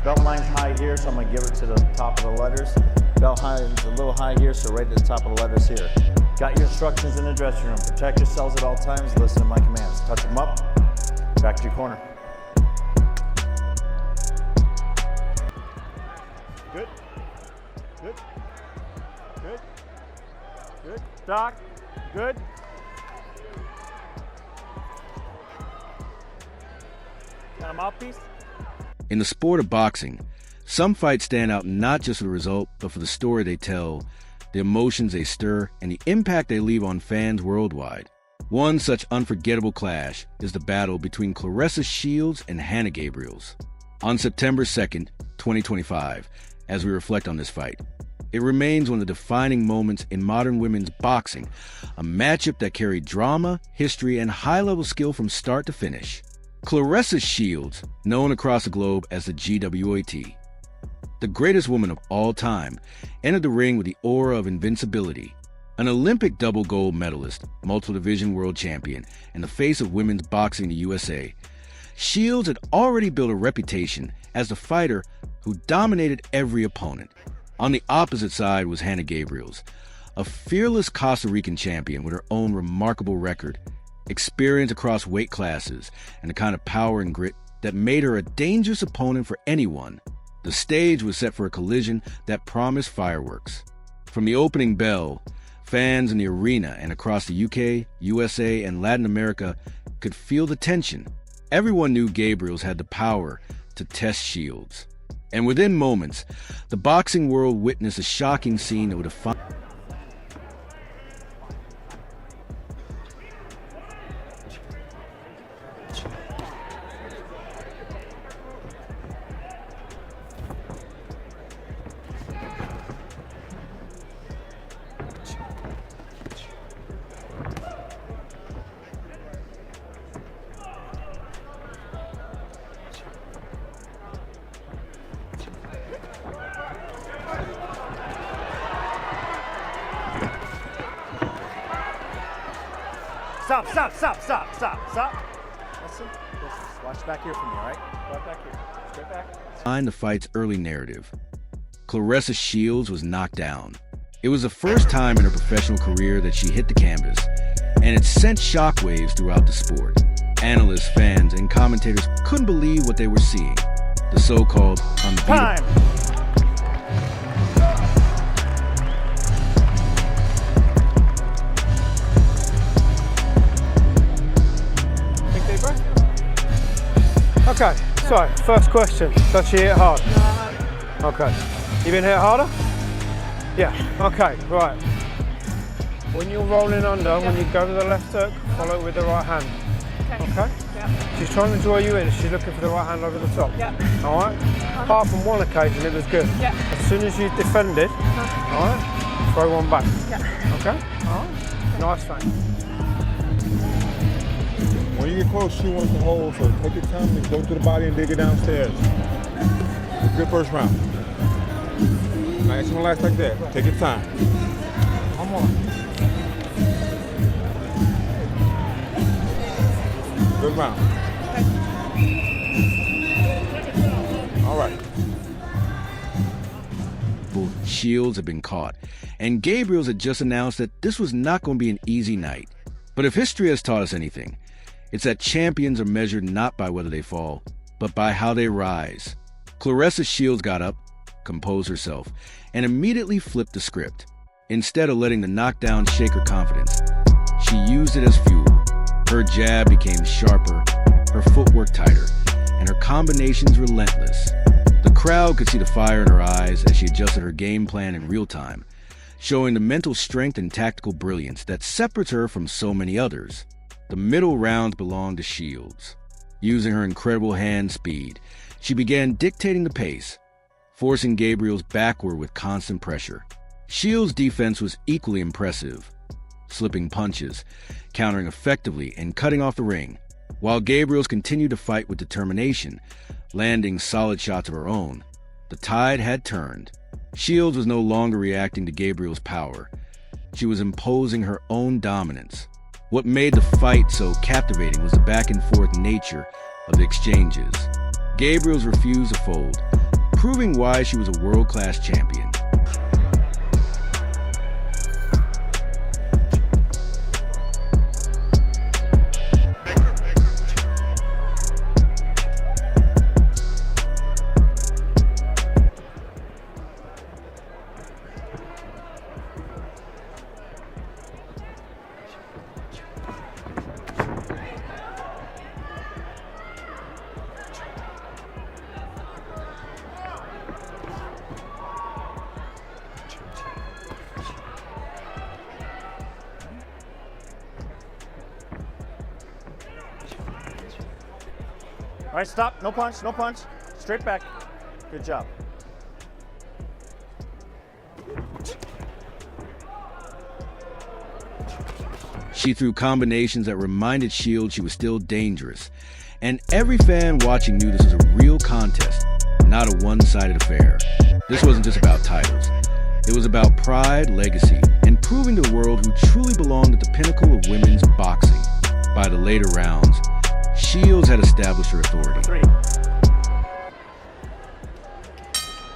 Belt line's high here, so I'm gonna give it to the top of the letters. Belt line's a little high here, so right at the top of the letters here. Got your instructions in the dressing room. Protect yourselves at all times, listen to my commands. Touch them up, back to your corner. Good, good, good, good. Doc, good. Got a mouthpiece? In the sport of boxing, some fights stand out not just for the result, but for the story they tell, the emotions they stir, and the impact they leave on fans worldwide. One such unforgettable clash is the battle between Claressa Shields and Hanna Gabriels. On September 2nd, 2025, as we reflect on this fight, it remains one of the defining moments in modern women's boxing, a matchup that carried drama, history, and high-level skill from start to finish. Claressa Shields, known across the globe as the GWAT, the greatest woman of all time, entered the ring with the aura of invincibility. An Olympic double gold medalist, multiple division world champion, and the face of women's boxing in the USA, Shields had already built a reputation as the fighter who dominated every opponent. On the opposite side was Hanna Gabriels, a fearless Costa Rican champion with her own remarkable record, experience across weight classes, and the kind of power and grit that made her a dangerous opponent for anyone. The stage was set for a collision that promised fireworks. From the opening bell, fans in the arena and across the UK, USA, and Latin America could feel the tension. Everyone knew Gabriels had the power to test Shields. And within moments, the boxing world witnessed a shocking scene that would define. Stop. Listen. Watch back here for me, all right? Right back here. Straight back. Behind the fight's early narrative, Claressa Shields was knocked down. It was the first time in her professional career that she hit the canvas, and it sent shockwaves throughout the sport. Analysts, fans, and commentators couldn't believe what they were seeing. The so-called unbeatable. Time! Okay, so first question, does she hit hard? No. Okay, you been hit harder? Yeah, okay, right. When you're rolling under, when you go to the left hook, follow it with the right hand. Okay? Yeah. She's trying to draw you in, she's looking for the right hand over the top. Yeah. Alright? Apart from one occasion, it was good. Yeah. As soon as you defended, alright, throw one back. Yeah. Okay? Alright? Nice thing. When you get close, she wants to hold, so take your time and go to the body and dig it downstairs. Good first round. Now it's gonna last like that. Take your time. Come on. Good round. All right. Shields had been caught, and Gabriels had just announced that this was not going to be an easy night. But if history has taught us anything, it's that champions are measured not by whether they fall, but by how they rise. Claressa Shields got up, composed herself, and immediately flipped the script. Instead of letting the knockdown shake her confidence, she used it as fuel. Her jab became sharper, her footwork tighter, and her combinations relentless. The crowd could see the fire in her eyes as she adjusted her game plan in real time, showing the mental strength and tactical brilliance that separates her from so many others. The middle rounds belonged to Shields. Using her incredible hand speed, she began dictating the pace, forcing Gabriels backward with constant pressure. Shields' defense was equally impressive, slipping punches, countering effectively, and cutting off the ring, while Gabriels continued to fight with determination, landing solid shots of her own. The tide had turned. Shields was no longer reacting to Gabriels' power. She was imposing her own dominance. What made the fight so captivating was the back-and-forth nature of the exchanges. Gabriels refused to fold, proving why she was a world-class champion. All right, stop. No punch, no punch. Straight back. Good job. She threw combinations that reminded Shields she was still dangerous. And every fan watching knew this was a real contest, not a one-sided affair. This wasn't just about titles. It was about pride, legacy, and proving to the world who truly belonged at the pinnacle of women's boxing. By the later rounds, Shields had established her authority. 3.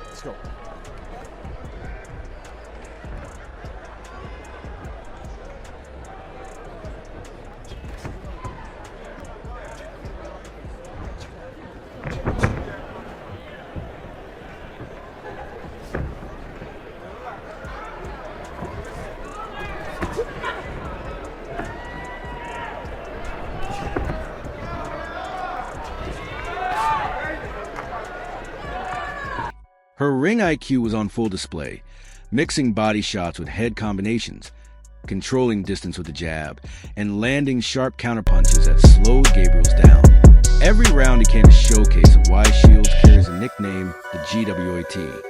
Let's go. Her ring IQ was on full display, mixing body shots with head combinations, controlling distance with the jab, and landing sharp counterpunches that slowed Gabriels down. Every round became a showcase of why Shields carries the nickname the GWAT.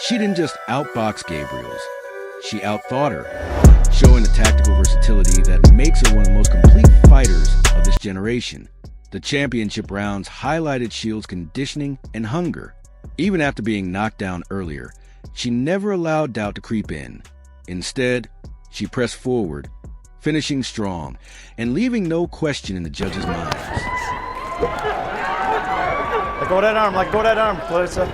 She didn't just outbox Gabriels, she outthought her, showing the tactical versatility that makes her one of the most complete fighters of this generation. The championship rounds highlighted Shields' conditioning and hunger. Even after being knocked down earlier, she never allowed doubt to creep in. Instead, she pressed forward, finishing strong and leaving no question in the judges' minds. Let go of that arm, let go of that arm, Claressa.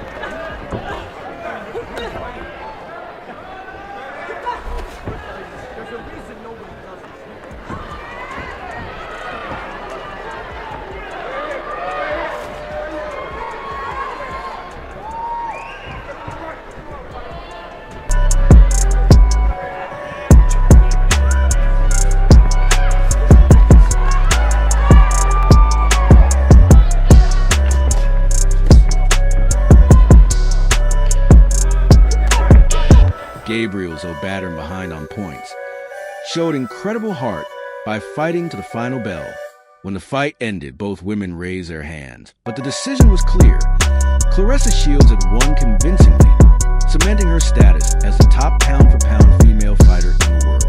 Gabriels, though battered behind on points, showed incredible heart by fighting to the final bell. When the fight ended, both women raised their hands, but the decision was clear. Claressa Shields had won convincingly, cementing her status as the top pound-for-pound female fighter in the world.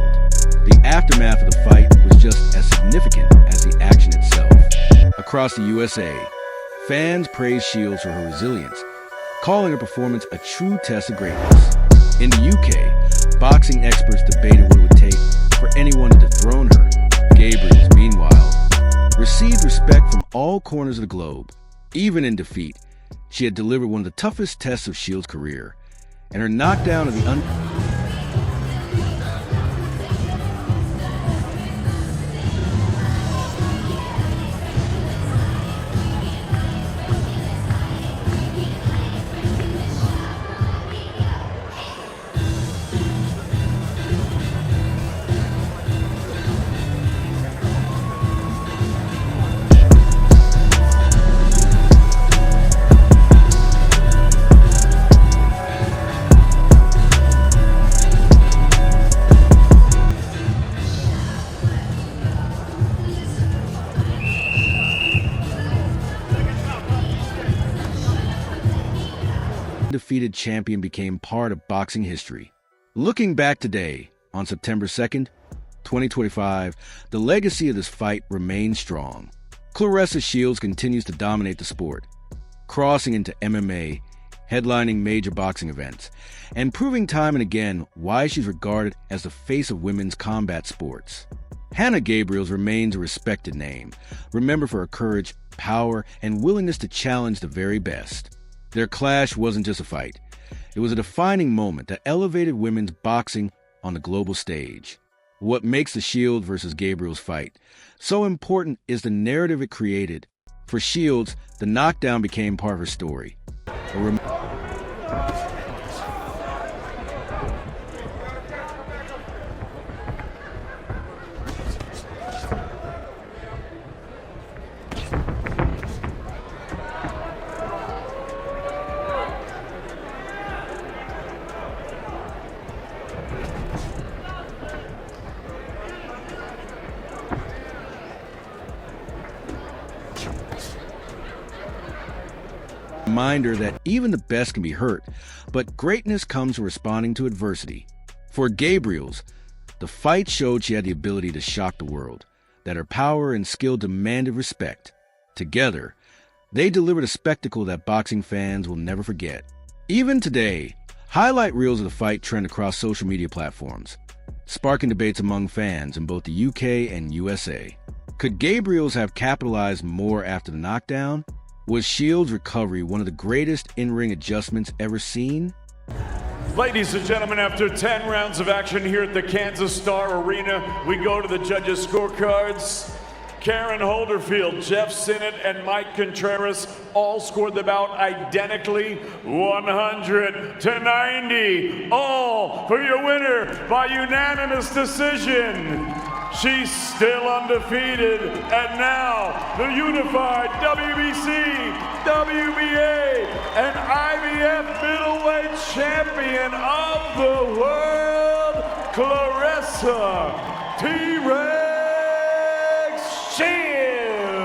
The aftermath of the fight was just as significant as the action itself. Across the USA, fans praised Shields for her resilience, calling her performance a true test of greatness. In the UK, boxing experts debated what it would take for anyone to dethrone her. Gabriels, meanwhile, received respect from all corners of the globe. Even in defeat, she had delivered one of the toughest tests of Shields' career, and her knockdown of the undefeated champion became part of boxing history. Looking back today, on September 2nd, 2025, the legacy of this fight remains strong. Claressa Shields continues to dominate the sport, crossing into MMA, headlining major boxing events, and proving time and again why she's regarded as the face of women's combat sports. Hanna Gabriels remains a respected name, remembered for her courage, power, and willingness to challenge the very best. Their clash wasn't just a fight. It was a defining moment that elevated women's boxing on the global stage. What makes the Shields versus Gabriels fight so important is the narrative it created. For Shields, the knockdown became part of her story. Reminder that even the best can be hurt, but greatness comes from responding to adversity. For Gabriels, the fight showed she had the ability to shock the world, that her power and skill demanded respect. Together, they delivered a spectacle that boxing fans will never forget. Even today, highlight reels of the fight trend across social media platforms, sparking debates among fans in both the UK and USA. Could Gabriels have capitalized more after the knockdown? Was Shields' recovery one of the greatest in-ring adjustments ever seen? Ladies and gentlemen, after 10 rounds of action here at the Kansas Star Arena, we go to the judges' scorecards. Karen Holderfield, Jeff Sinnott, and Mike Contreras all scored the bout identically, 100-90. All for your winner by unanimous decision. She's still undefeated, and now the unified WBC, WBA, and IBF middleweight champion of the world, Claressa T-Rex Shields.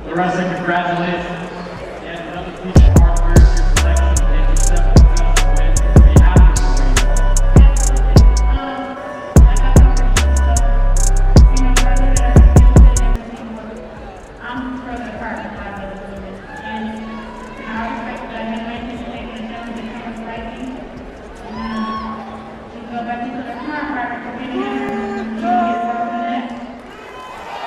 Claressa, congratulations. And another piece of hard work, your selection of the seven professional wins. Be happy for you. I'm further apart from my brother, and I respect that Hanna Rankin is taking a chance to come to fighting. And go back into the chiropractor for getting him.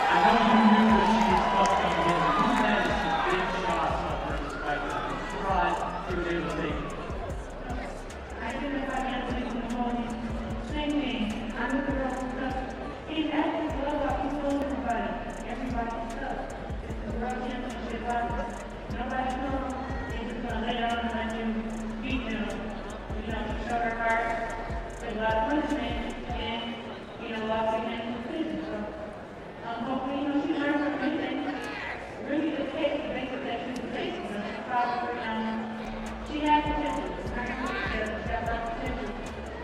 I know you knew that she was tough coming in. You said she big shots on her this fight. I'm surprised you were able to take it. I did it by answering the morning. Same thing. I'm with the girl stuff. He's asking for love. He's told everybody. Everybody's stuff. It's the world championship boxing. Nobody knows. They're just gonna lay down and let you beat them. You know, to show their heart. There's a lot of punishment and, you know, lots of hands decisions. So, hopefully, you know, she learned from everything. Really the case, the basic that she's the case. You know, she's probably, she has potential. I'm not going to say she has no potential.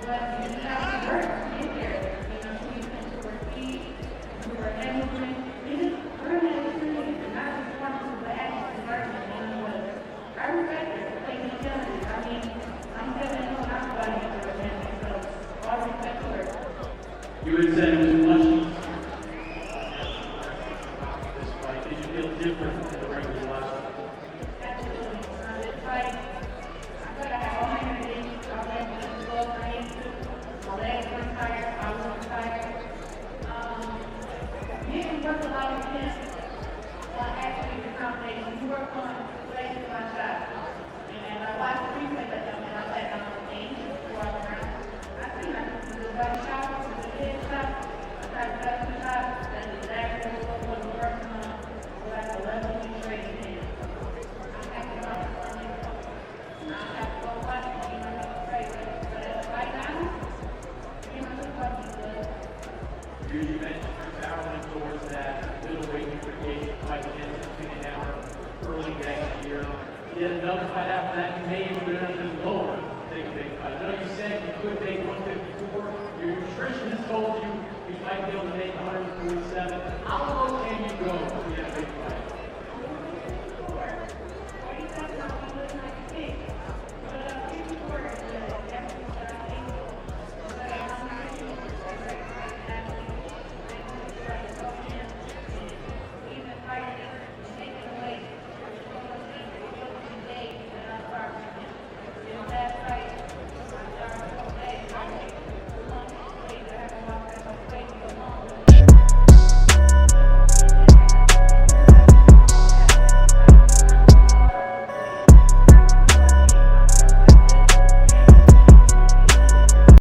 But you just have to work to get there. You know, she's into her feet, into her head movement. It's just learning experience and not just watching the action and learning. You know, but I respect her for taking the challenge. I mean, I'm 7-0 and I'm fighting into her family. So, all respect to her. You would say it was much easier. This fight, did you feel different than the regular last fight? Absolutely. This fight, I feel like I have all my energy. I was able to go up I need to. My legs weren't tired. I wasn't tired. You didn't work a lot of this actually the combination. You work on legs to my shot. And I watched the replay of them and I sat down on the game before I went around. I see like this is a body shot, this is a head shot. I tried to cut the shot, that's exactly what was working. get another fight after that, you may even go down to the lower, take a big fight. I know you said you could make 154. Your nutritionist told you you might be able to make 147. How low can you go